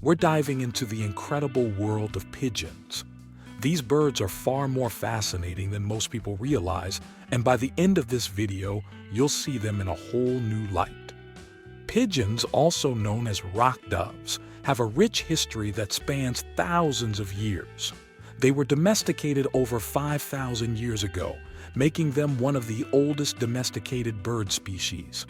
we're diving into the incredible world of pigeons. These birds are far more fascinating than most people realize, and by the end of this video, you'll see them in a whole new light. Pigeons, also known as rock doves, have a rich history that spans thousands of years. They were domesticated over 5,000 years ago, making them one of the oldest domesticated bird species.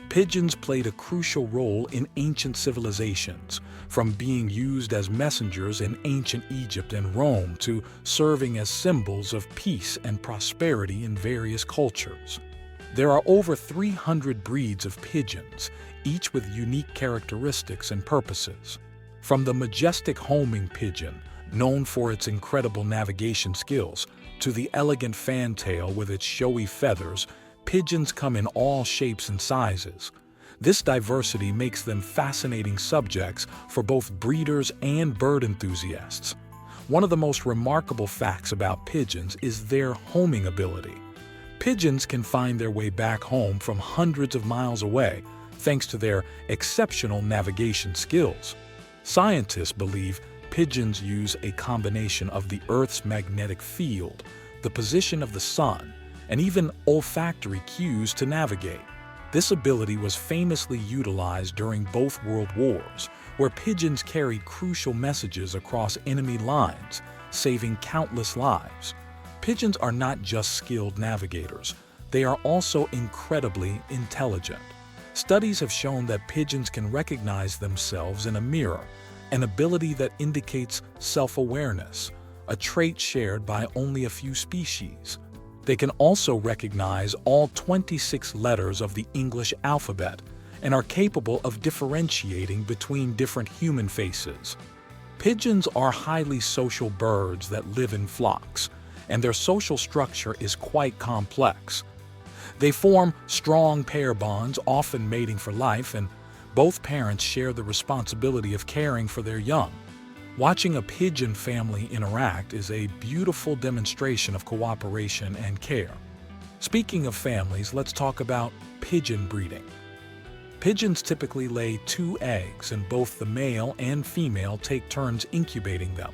Pigeons played a crucial role in ancient civilizations, from being used as messengers in ancient Egypt and Rome to serving as symbols of peace and prosperity in various cultures. There are over 300 breeds of pigeons, each with unique characteristics and purposes. From the majestic homing pigeon, known for its incredible navigation skills, to the elegant fantail with its showy feathers, pigeons come in all shapes and sizes. This diversity makes them fascinating subjects for both breeders and bird enthusiasts. One of the most remarkable facts about pigeons is their homing ability. Pigeons can find their way back home from hundreds of miles away, thanks to their exceptional navigation skills. Scientists believe pigeons use a combination of the Earth's magnetic field, the position of the sun, and even olfactory cues to navigate. This ability was famously utilized during both World Wars, where pigeons carried crucial messages across enemy lines, saving countless lives. Pigeons are not just skilled navigators, they are also incredibly intelligent. Studies have shown that pigeons can recognize themselves in a mirror, an ability that indicates self-awareness, a trait shared by only a few species. They can also recognize all 26 letters of the English alphabet and are capable of differentiating between different human faces. Pigeons are highly social birds that live in flocks, and their social structure is quite complex. They form strong pair bonds, often mating for life, and both parents share the responsibility of caring for their young. Watching a pigeon family interact is a beautiful demonstration of cooperation and care. Speaking of families, let's talk about pigeon breeding. Pigeons typically lay 2 eggs, and both the male and female take turns incubating them.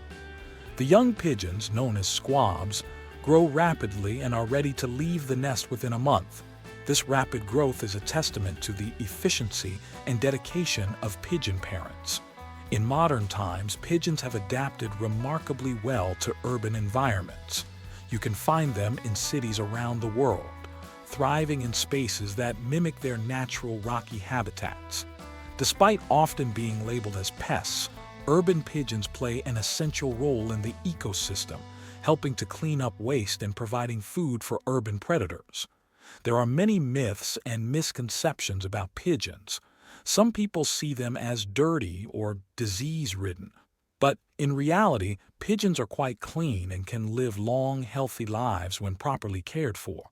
The young pigeons, known as squabs, grow rapidly and are ready to leave the nest within a month. This rapid growth is a testament to the efficiency and dedication of pigeon parents. In modern times, pigeons have adapted remarkably well to urban environments. You can find them in cities around the world, thriving in spaces that mimic their natural rocky habitats. Despite often being labeled as pests, urban pigeons play an essential role in the ecosystem, helping to clean up waste and providing food for urban predators. There are many myths and misconceptions about pigeons. Some people see them as dirty or disease-ridden, but in reality, pigeons are quite clean and can live long, healthy lives when properly cared for.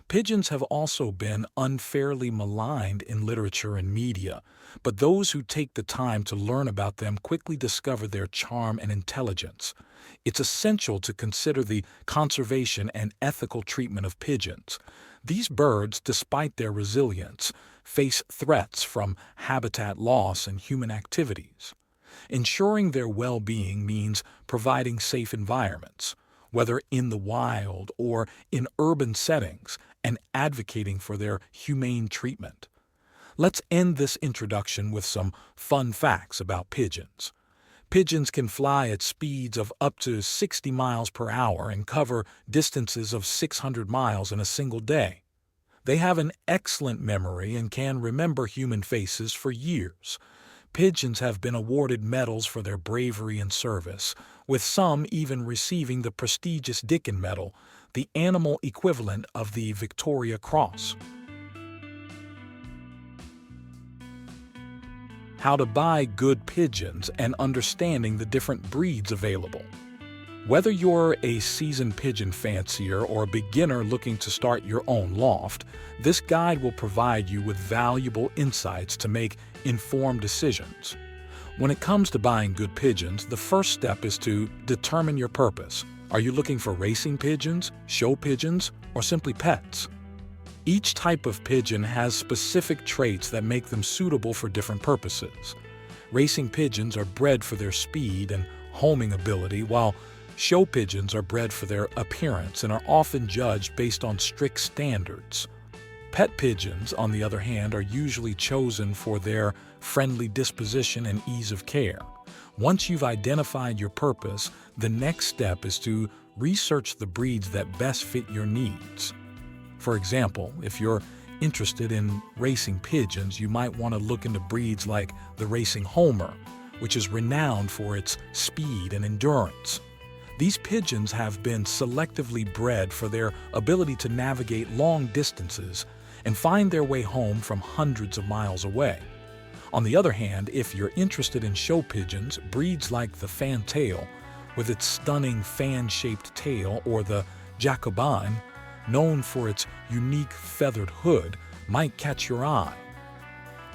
Pigeons have also been unfairly maligned in literature and media, but those who take the time to learn about them quickly discover their charm and intelligence. It's essential to consider the conservation and ethical treatment of pigeons. These birds, despite their resilience, face threats from habitat loss and human activities. Ensuring their well-being means providing safe environments, whether in the wild or in urban settings, and advocating for their humane treatment. Let's end this introduction with some fun facts about pigeons. Pigeons can fly at speeds of up to 60 miles per hour and cover distances of 600 miles in a single day. They have an excellent memory and can remember human faces for years. Pigeons have been awarded medals for their bravery and service, with some even receiving the prestigious Dickin Medal, the animal equivalent of the Victoria Cross. How to buy good pigeons and understanding the different breeds available. Whether you're a seasoned pigeon fancier or a beginner looking to start your own loft, this guide will provide you with valuable insights to make informed decisions. When it comes to buying good pigeons, the first step is to determine your purpose. Are you looking for racing pigeons, show pigeons, or simply pets? Each type of pigeon has specific traits that make them suitable for different purposes. Racing pigeons are bred for their speed and homing ability, while show pigeons are bred for their appearance and are often judged based on strict standards. Pet pigeons, on the other hand, are usually chosen for their friendly disposition and ease of care. Once you've identified your purpose, the next step is to research the breeds that best fit your needs. For example, if you're interested in racing pigeons, you might want to look into breeds like the Racing Homer, which is renowned for its speed and endurance. These pigeons have been selectively bred for their ability to navigate long distances and find their way home from hundreds of miles away. On the other hand, if you're interested in show pigeons, breeds like the Fantail, with its stunning fan-shaped tail, or the Jacobine, known for its unique feathered hood, might catch your eye.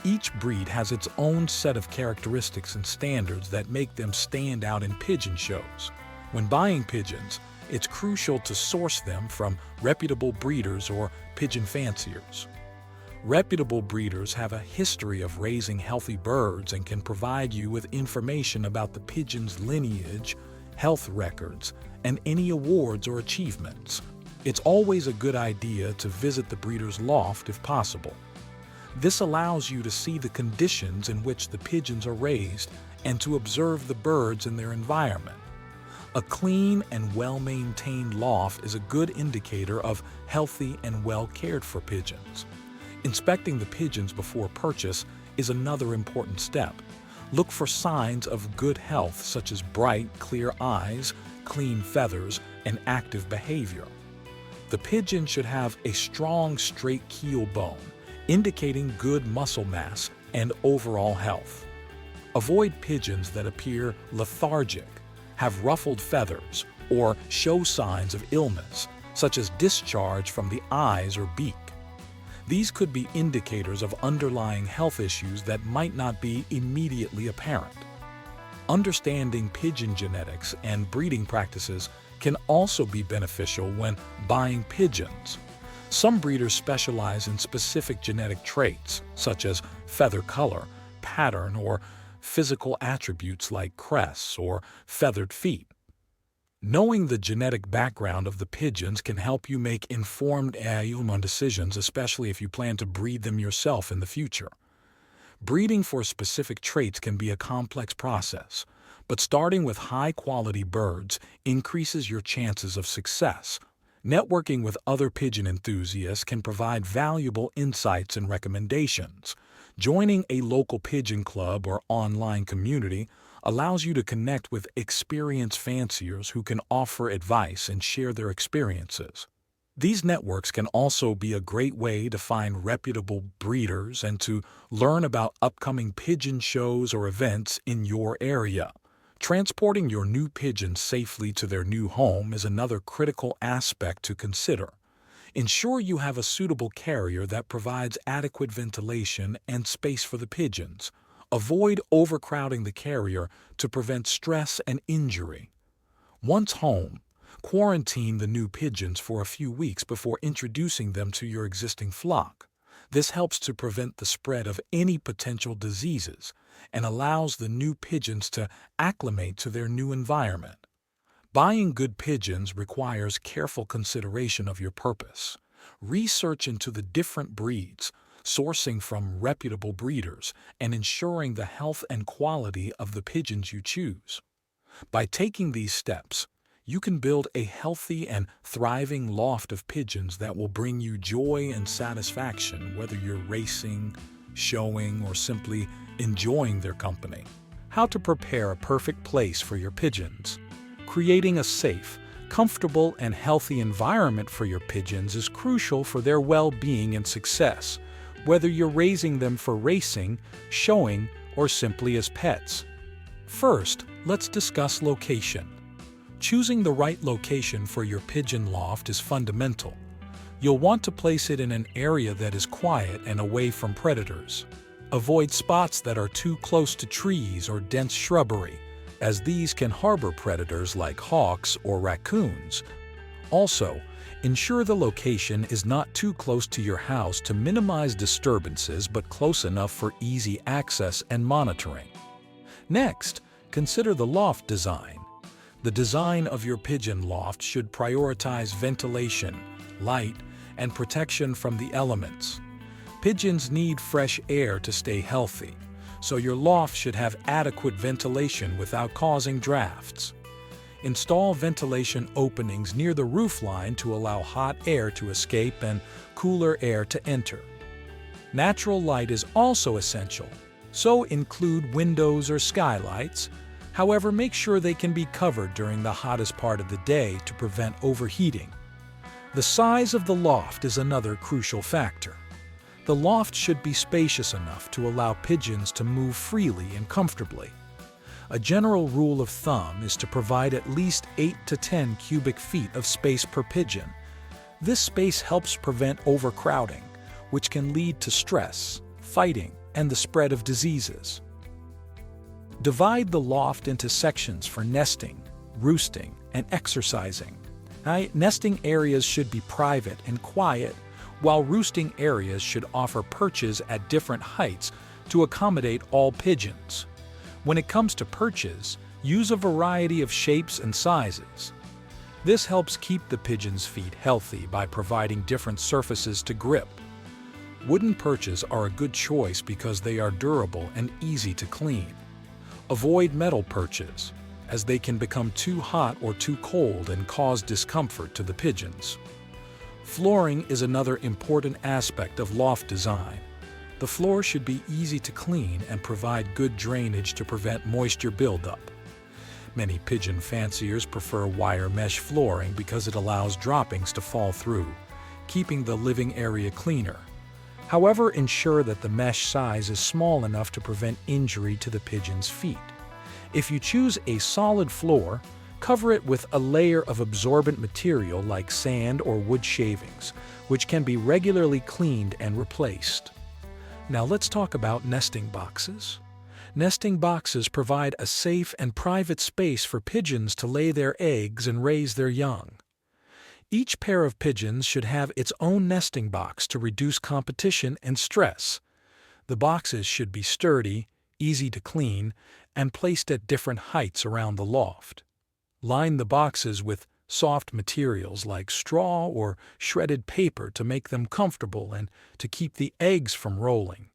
Each breed has its own set of characteristics and standards that make them stand out in pigeon shows. When buying pigeons, it's crucial to source them from reputable breeders or pigeon fanciers. Reputable breeders have a history of raising healthy birds and can provide you with information about the pigeon's lineage, health records, and any awards or achievements. It's always a good idea to visit the breeder's loft if possible. This allows you to see the conditions in which the pigeons are raised and to observe the birds in their environment. A clean and well-maintained loft is a good indicator of healthy and well-cared-for pigeons. Inspecting the pigeons before purchase is another important step. Look for signs of good health, such as bright, clear eyes, clean feathers, and active behavior. The pigeon should have a strong, straight keel bone, indicating good muscle mass and overall health. Avoid pigeons that appear lethargic, have ruffled feathers, or show signs of illness, such as discharge from the eyes or beak. These could be indicators of underlying health issues that might not be immediately apparent. Understanding pigeon genetics and breeding practices can also be beneficial when buying pigeons. Some breeders specialize in specific genetic traits, such as feather color, pattern, or physical attributes like crests or feathered feet. Knowing the genetic background of the pigeons can help you make informed decisions, especially if you plan to breed them yourself in the future. Breeding for specific traits can be a complex process, but starting with high-quality birds increases your chances of success. Networking with other pigeon enthusiasts can provide valuable insights and recommendations. Joining a local pigeon club or online community allows you to connect with experienced fanciers who can offer advice and share their experiences. These networks can also be a great way to find reputable breeders and to learn about upcoming pigeon shows or events in your area. Transporting your new pigeons safely to their new home is another critical aspect to consider. Ensure you have a suitable carrier that provides adequate ventilation and space for the pigeons. Avoid overcrowding the carrier to prevent stress and injury. Once home, quarantine the new pigeons for a few weeks before introducing them to your existing flock. This helps to prevent the spread of any potential diseases and allows the new pigeons to acclimate to their new environment. Buying good pigeons requires careful consideration of your purpose. Research into the different breeds, sourcing from reputable breeders, and ensuring the health and quality of the pigeons you choose. By taking these steps, you can build a healthy and thriving loft of pigeons that will bring you joy and satisfaction, whether you're racing, showing, or simply enjoying their company. How to prepare a perfect place for your pigeons. Creating a safe, comfortable, and healthy environment for your pigeons is crucial for their well-being and success, whether you're raising them for racing, showing, or simply as pets. First, let's discuss location. Choosing the right location for your pigeon loft is fundamental. You'll want to place it in an area that is quiet and away from predators. Avoid spots that are too close to trees or dense shrubbery, as these can harbor predators like hawks or raccoons. Also, ensure the location is not too close to your house to minimize disturbances but close enough for easy access and monitoring. Next, consider the loft design. The design of your pigeon loft should prioritize ventilation, light, and protection from the elements. Pigeons need fresh air to stay healthy, so your loft should have adequate ventilation without causing drafts. Install ventilation openings near the roofline to allow hot air to escape and cooler air to enter. Natural light is also essential, so include windows or skylights. However, make sure they can be covered during the hottest part of the day to prevent overheating. The size of the loft is another crucial factor. The loft should be spacious enough to allow pigeons to move freely and comfortably. A general rule of thumb is to provide at least 8 to 10 cubic feet of space per pigeon. This space helps prevent overcrowding, which can lead to stress, fighting, and the spread of diseases. Divide the loft into sections for nesting, roosting, and exercising. Nesting areas should be private and quiet, while roosting areas should offer perches at different heights to accommodate all pigeons. When it comes to perches, use a variety of shapes and sizes. This helps keep the pigeon's feet healthy by providing different surfaces to grip. Wooden perches are a good choice because they are durable and easy to clean. Avoid metal perches, as they can become too hot or too cold and cause discomfort to the pigeons. Flooring is another important aspect of loft design. The floor should be easy to clean and provide good drainage to prevent moisture buildup. Many pigeon fanciers prefer wire mesh flooring because it allows droppings to fall through, keeping the living area cleaner. However, ensure that the mesh size is small enough to prevent injury to the pigeon's feet. If you choose a solid floor, cover it with a layer of absorbent material like sand or wood shavings, which can be regularly cleaned and replaced. Now let's talk about nesting boxes. Nesting boxes provide a safe and private space for pigeons to lay their eggs and raise their young. Each pair of pigeons should have its own nesting box to reduce competition and stress. The boxes should be sturdy, easy to clean, and placed at different heights around the loft. Line the boxes with soft materials like straw or shredded paper to make them comfortable and to keep the eggs from rolling.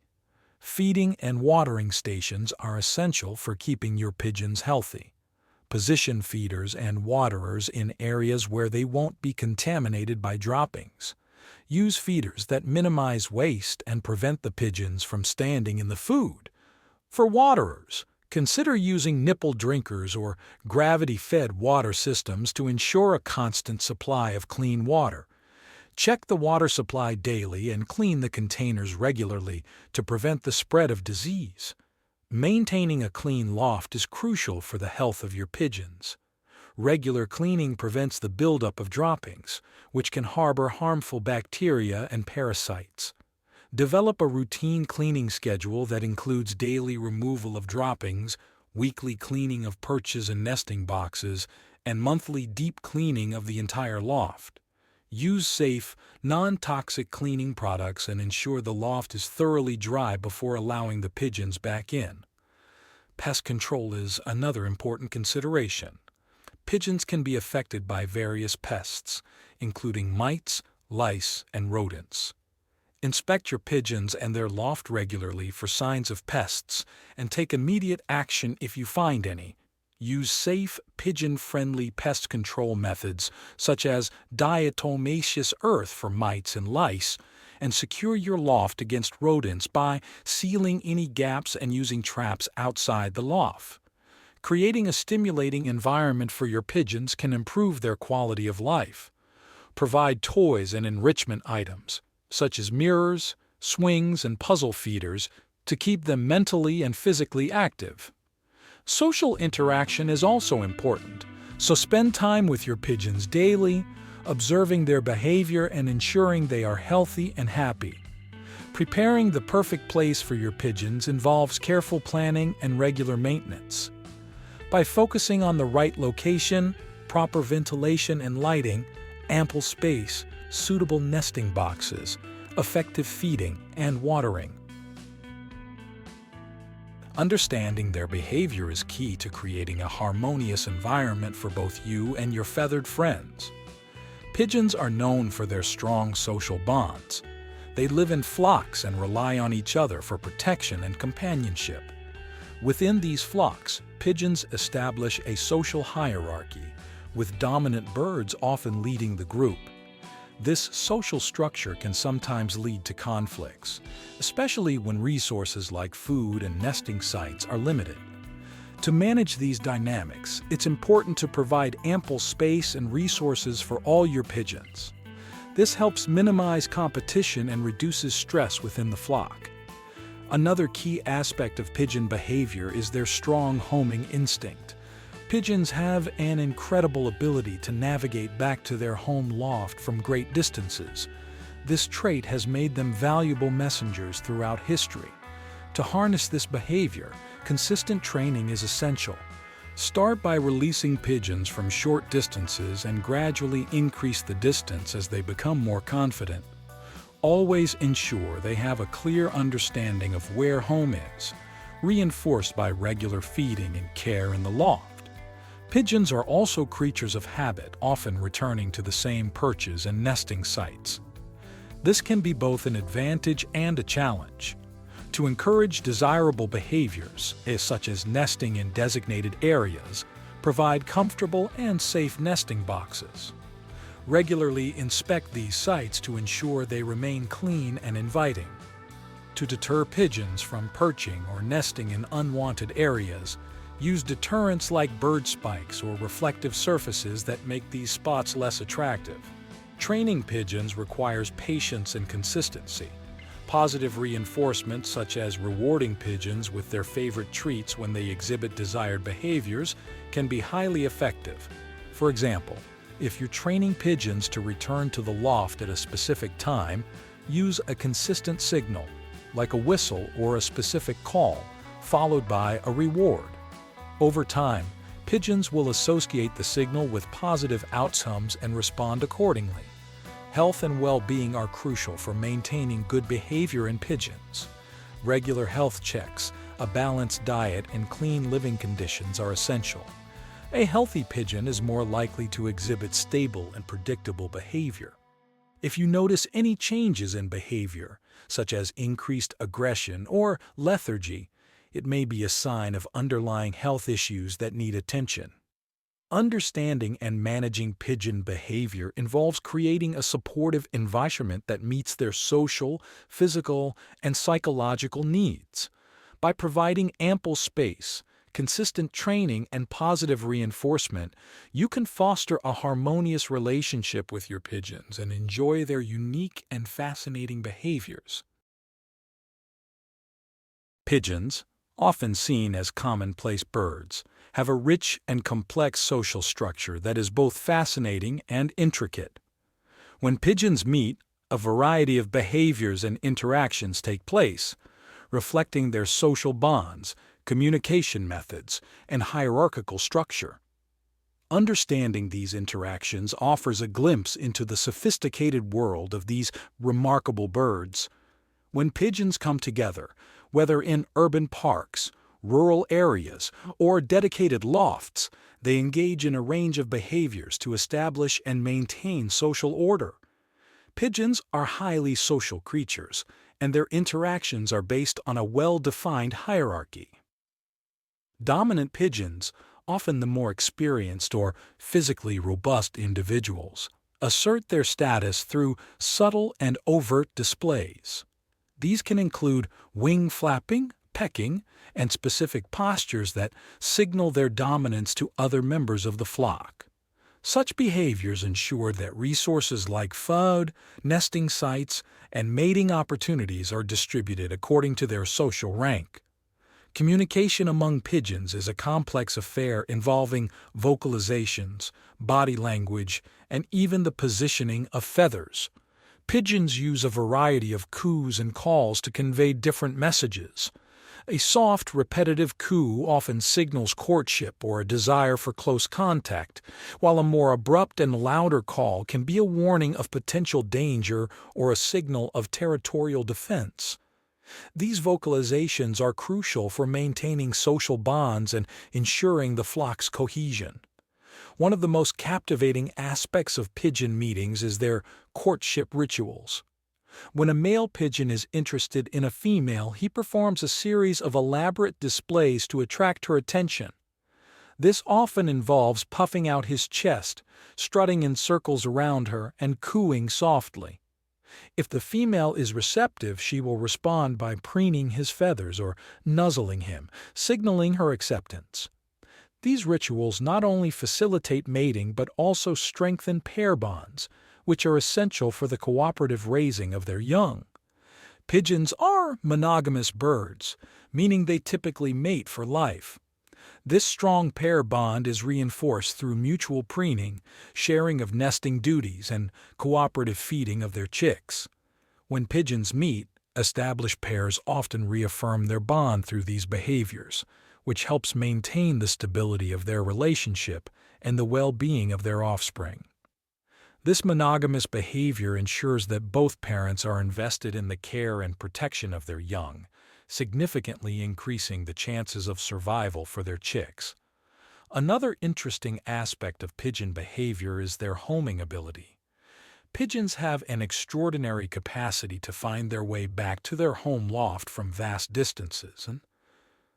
Feeding and watering stations are essential for keeping your pigeons healthy. Position feeders and waterers in areas where they won't be contaminated by droppings. Use feeders that minimize waste and prevent the pigeons from standing in the food. For waterers, consider using nipple drinkers or gravity-fed water systems to ensure a constant supply of clean water. Check the water supply daily and clean the containers regularly to prevent the spread of disease. Maintaining a clean loft is crucial for the health of your pigeons. Regular cleaning prevents the buildup of droppings, which can harbor harmful bacteria and parasites. Develop a routine cleaning schedule that includes daily removal of droppings, weekly cleaning of perches and nesting boxes, and monthly deep cleaning of the entire loft. Use safe, non-toxic cleaning products and ensure the loft is thoroughly dry before allowing the pigeons back in. Pest control is another important consideration. Pigeons can be affected by various pests, including mites, lice, and rodents. Inspect your pigeons and their loft regularly for signs of pests and take immediate action if you find any. Use safe, pigeon-friendly pest control methods such as diatomaceous earth for mites and lice, and secure your loft against rodents by sealing any gaps and using traps outside the loft. Creating a stimulating environment for your pigeons can improve their quality of life. Provide toys and enrichment items, such as mirrors, swings, and puzzle feeders, to keep them mentally and physically active. Social interaction is also important, so spend time with your pigeons daily, observing their behavior and ensuring they are healthy and happy. Preparing the perfect place for your pigeons involves careful planning and regular maintenance. By focusing on the right location, proper ventilation and lighting, ample space, suitable nesting boxes, effective feeding, and watering, Understanding their behavior is key to creating a harmonious environment for both you and your feathered friends. Pigeons are known for their strong social bonds. They live in flocks and rely on each other for protection and companionship. Within these flocks, pigeons establish a social hierarchy, with dominant birds often leading the group. This social structure can sometimes lead to conflicts, especially when resources like food and nesting sites are limited. To manage these dynamics, it's important to provide ample space and resources for all your pigeons. This helps minimize competition and reduces stress within the flock. Another key aspect of pigeon behavior is their strong homing instinct. Pigeons have an incredible ability to navigate back to their home loft from great distances. This trait has made them valuable messengers throughout history. To harness this behavior, consistent training is essential. Start by releasing pigeons from short distances and gradually increase the distance as they become more confident. Always ensure they have a clear understanding of where home is, reinforced by regular feeding and care in the loft. Pigeons are also creatures of habit, often returning to the same perches and nesting sites. This can be both an advantage and a challenge. To encourage desirable behaviors, such as nesting in designated areas, provide comfortable and safe nesting boxes. Regularly inspect these sites to ensure they remain clean and inviting. To deter pigeons from perching or nesting in unwanted areas, use deterrents like bird spikes or reflective surfaces that make these spots less attractive. Training pigeons requires patience and consistency. Positive reinforcement, such as rewarding pigeons with their favorite treats when they exhibit desired behaviors, can be highly effective. For example, if you're training pigeons to return to the loft at a specific time, use a consistent signal, like a whistle or a specific call, followed by a reward. Over time, pigeons will associate the signal with positive outcomes and respond accordingly. Health and well-being are crucial for maintaining good behavior in pigeons. Regular health checks, a balanced diet, and clean living conditions are essential. A healthy pigeon is more likely to exhibit stable and predictable behavior. If you notice any changes in behavior, such as increased aggression or lethargy, it may be a sign of underlying health issues that need attention. Understanding and managing pigeon behavior involves creating a supportive environment that meets their social, physical, and psychological needs. By providing ample space, consistent training, and positive reinforcement, you can foster a harmonious relationship with your pigeons and enjoy their unique and fascinating behaviors. Pigeons, often seen as commonplace birds, have a rich and complex social structure that is both fascinating and intricate. When pigeons meet, a variety of behaviors and interactions take place, reflecting their social bonds, communication methods, and hierarchical structure. Understanding these interactions offers a glimpse into the sophisticated world of these remarkable birds. When pigeons come together, whether in urban parks, rural areas, or dedicated lofts, they engage in a range of behaviors to establish and maintain social order. Pigeons are highly social creatures, and their interactions are based on a well-defined hierarchy. Dominant pigeons, often the more experienced or physically robust individuals, assert their status through subtle and overt displays. These can include wing flapping, pecking, and specific postures that signal their dominance to other members of the flock. Such behaviors ensure that resources like food, nesting sites, and mating opportunities are distributed according to their social rank. Communication among pigeons is a complex affair involving vocalizations, body language, and even the positioning of feathers. Pigeons use a variety of coos and calls to convey different messages. A soft, repetitive coo often signals courtship or a desire for close contact, while a more abrupt and louder call can be a warning of potential danger or a signal of territorial defense. These vocalizations are crucial for maintaining social bonds and ensuring the flock's cohesion. One of the most captivating aspects of pigeon meetings is their courtship rituals. When a male pigeon is interested in a female, he performs a series of elaborate displays to attract her attention. This often involves puffing out his chest, strutting in circles around her, and cooing softly. If the female is receptive, she will respond by preening his feathers or nuzzling him, signaling her acceptance. These rituals not only facilitate mating but also strengthen pair bonds, which are essential for the cooperative raising of their young. Pigeons are monogamous birds, meaning they typically mate for life. This strong pair bond is reinforced through mutual preening, sharing of nesting duties, and cooperative feeding of their chicks. When pigeons meet, established pairs often reaffirm their bond through these behaviors, which helps maintain the stability of their relationship and the well-being of their offspring. This monogamous behavior ensures that both parents are invested in the care and protection of their young, significantly increasing the chances of survival for their chicks. Another interesting aspect of pigeon behavior is their homing ability. Pigeons have an extraordinary capacity to find their way back to their home loft from vast distances, and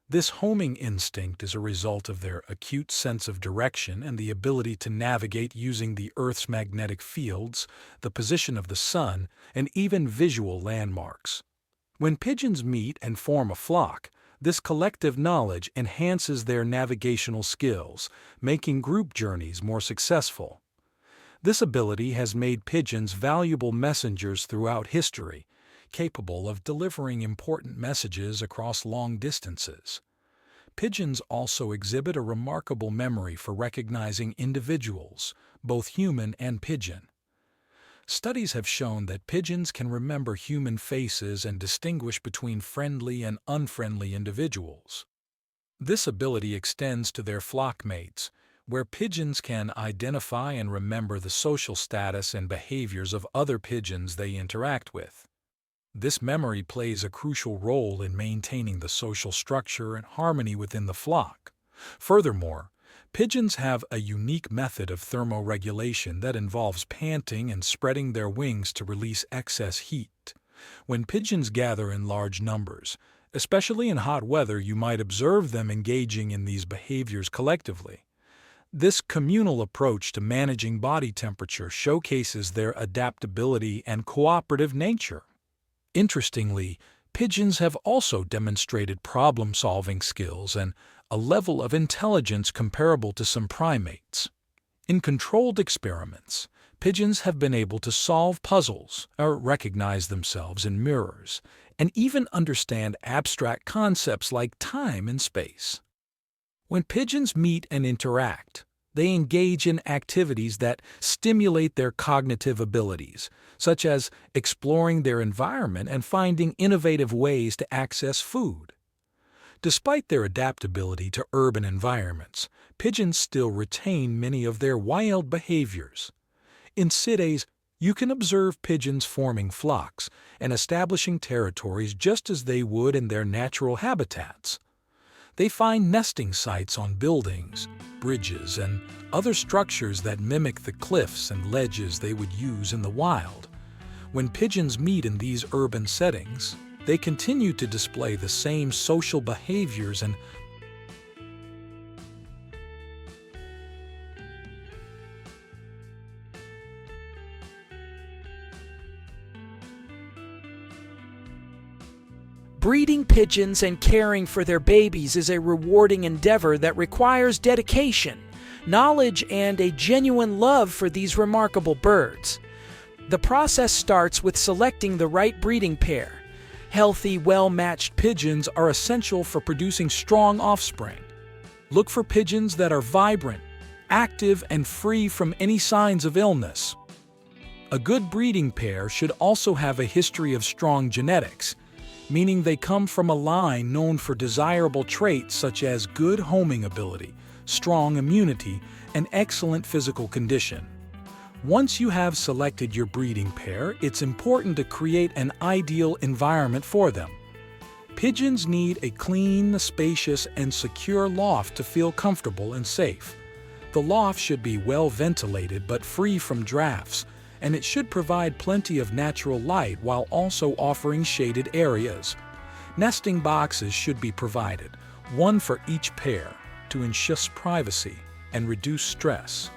this homing instinct is a result of their acute sense of direction and the ability to navigate using the Earth's magnetic fields, the position of the sun, and even visual landmarks. When pigeons meet and form a flock, this collective knowledge enhances their navigational skills, making group journeys more successful. This ability has made pigeons valuable messengers throughout history, capable of delivering important messages across long distances. Pigeons also exhibit a remarkable memory for recognizing individuals, both human and pigeon. Studies have shown that pigeons can remember human faces and distinguish between friendly and unfriendly individuals. This ability extends to their flock mates, where pigeons can identify and remember the social status and behaviors of other pigeons they interact with. This memory plays a crucial role in maintaining the social structure and harmony within the flock. Furthermore, pigeons have a unique method of thermoregulation that involves panting and spreading their wings to release excess heat. When pigeons gather in large numbers, especially in hot weather, you might observe them engaging in these behaviors collectively. This communal approach to managing body temperature showcases their adaptability and cooperative nature. Interestingly, pigeons have also demonstrated problem-solving skills and a level of intelligence comparable to some primates. In controlled experiments, pigeons have been able to solve puzzles, or recognize themselves in mirrors, and even understand abstract concepts like time and space. When pigeons meet and interact, they engage in activities that stimulate their cognitive abilities, such as exploring their environment and finding innovative ways to access food. Despite their adaptability to urban environments, pigeons still retain many of their wild behaviors. In cities, you can observe pigeons forming flocks and establishing territories just as they would in their natural habitats. They find nesting sites on buildings, bridges, and other structures that mimic the cliffs and ledges they would use in the wild. When pigeons meet in these urban settings, they continue to display the same social behaviors and Breeding pigeons and caring for their babies is a rewarding endeavor that requires dedication, knowledge, and a genuine love for these remarkable birds. The process starts with selecting the right breeding pair. Healthy, well-matched pigeons are essential for producing strong offspring. Look for pigeons that are vibrant, active, and free from any signs of illness. A good breeding pair should also have a history of strong genetics, meaning they come from a line known for desirable traits such as good homing ability, strong immunity, and excellent physical condition. Once you have selected your breeding pair, it's important to create an ideal environment for them. Pigeons need a clean, spacious, and secure loft to feel comfortable and safe. The loft should be well ventilated but free from drafts, and it should provide plenty of natural light while also offering shaded areas. Nesting boxes should be provided, one for each pair, to ensure privacy and reduce stress.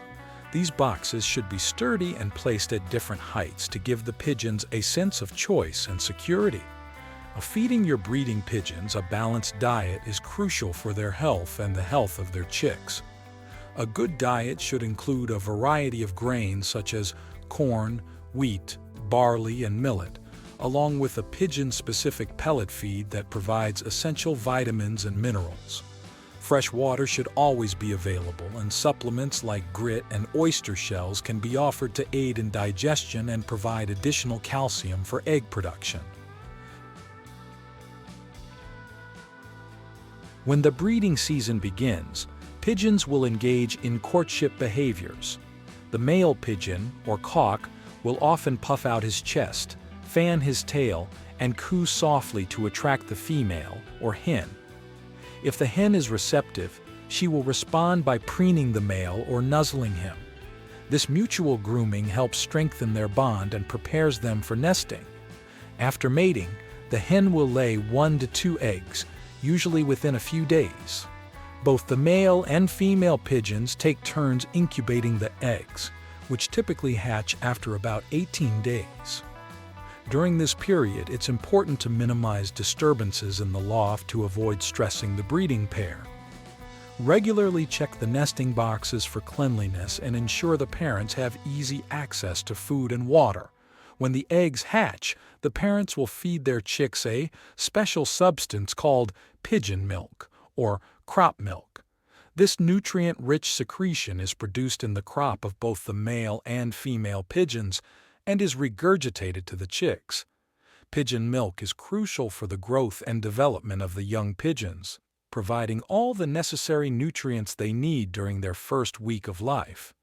These boxes should be sturdy and placed at different heights to give the pigeons a sense of choice and security. Feeding your breeding pigeons a balanced diet is crucial for their health and the health of their chicks. A good diet should include a variety of grains such as corn, wheat, barley, and millet, along with a pigeon-specific pellet feed that provides essential vitamins and minerals. Fresh water should always be available, and supplements like grit and oyster shells can be offered to aid in digestion and provide additional calcium for egg production. When the breeding season begins, pigeons will engage in courtship behaviors. The male pigeon, or cock, will often puff out his chest, fan his tail, and coo softly to attract the female, or hen. If the hen is receptive, she will respond by preening the male or nuzzling him. This mutual grooming helps strengthen their bond and prepares them for nesting. After mating, the hen will lay 1 to 2 eggs, usually within a few days. Both the male and female pigeons take turns incubating the eggs, which typically hatch after about 18 days. During this period, it's important to minimize disturbances in the loft to avoid stressing the breeding pair. Regularly check the nesting boxes for cleanliness and ensure the parents have easy access to food and water. When the eggs hatch, the parents will feed their chicks a special substance called pigeon milk, or crop milk. This nutrient-rich secretion is produced in the crop of both the male and female pigeons and is regurgitated to the chicks. Pigeon milk is crucial for the growth and development of the young pigeons, providing all the necessary nutrients they need during their first week of life.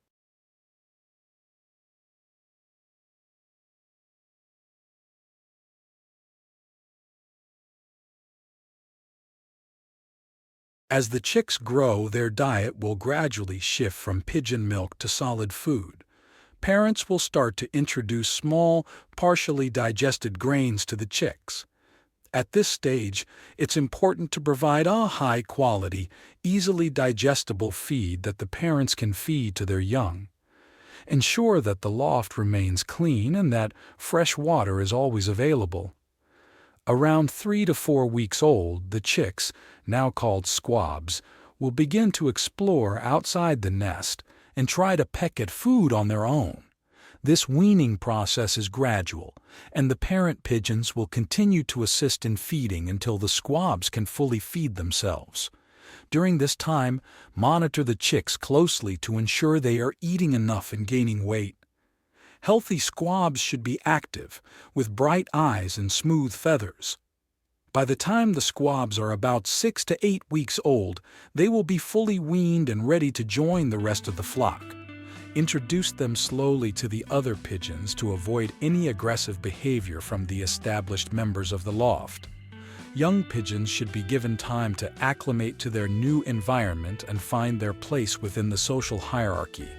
As the chicks grow, their diet will gradually shift from pigeon milk to solid food. Parents will start to introduce small, partially digested grains to the chicks. At this stage, it's important to provide a high-quality, easily digestible feed that the parents can feed to their young. Ensure that the loft remains clean and that fresh water is always available. Around 3 to 4 weeks old, the chicks, now called squabs, will begin to explore outside the nest and try to peck at food on their own. This weaning process is gradual, and the parent pigeons will continue to assist in feeding until the squabs can fully feed themselves. During this time, monitor the chicks closely to ensure they are eating enough and gaining weight. Healthy squabs should be active, with bright eyes and smooth feathers. By the time the squabs are about 6 to 8 weeks old, they will be fully weaned and ready to join the rest of the flock. Introduce them slowly to the other pigeons to avoid any aggressive behavior from the established members of the loft. Young pigeons should be given time to acclimate to their new environment and find their place within the social hierarchy.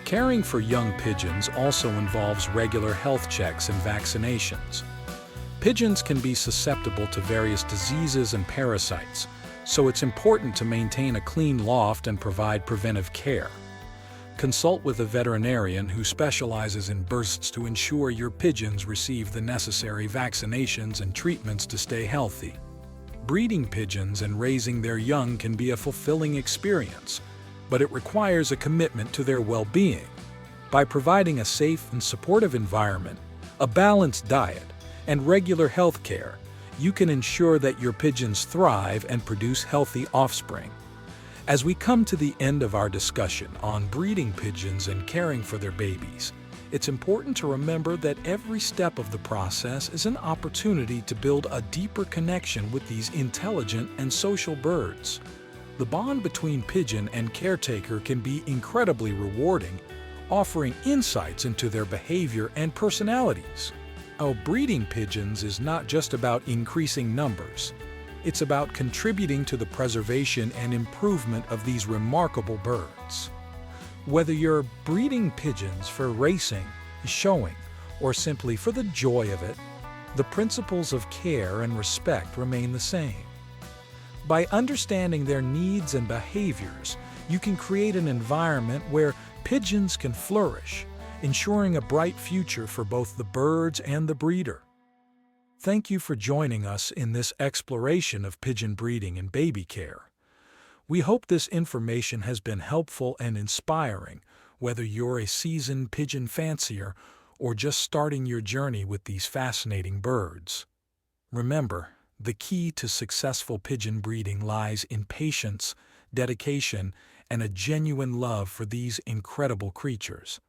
Caring for young pigeons also involves regular health checks and vaccinations. Pigeons can be susceptible to various diseases and parasites, so it's important to maintain a clean loft and provide preventive care. Consult with a veterinarian who specializes in birds to ensure your pigeons receive the necessary vaccinations and treatments to stay healthy. Breeding pigeons and raising their young can be a fulfilling experience, but it requires a commitment to their well-being. By providing a safe and supportive environment, a balanced diet, and regular health care, you can ensure that your pigeons thrive and produce healthy offspring. As we come to the end of our discussion on breeding pigeons and caring for their babies, it's important to remember that every step of the process is an opportunity to build a deeper connection with these intelligent and social birds. The bond between pigeon and caretaker can be incredibly rewarding, offering insights into their behavior and personalities. Breeding pigeons is not just about increasing numbers. It's about contributing to the preservation and improvement of these remarkable birds. Whether you're breeding pigeons for racing, showing, or simply for the joy of it, the principles of care and respect remain the same. By understanding their needs and behaviors, you can create an environment where pigeons can flourish, ensuring a bright future for both the birds and the breeder. Thank you for joining us in this exploration of pigeon breeding and baby care. We hope this information has been helpful and inspiring, whether you're a seasoned pigeon fancier or just starting your journey with these fascinating birds. Remember, the key to successful pigeon breeding lies in patience, dedication, and a genuine love for these incredible creatures.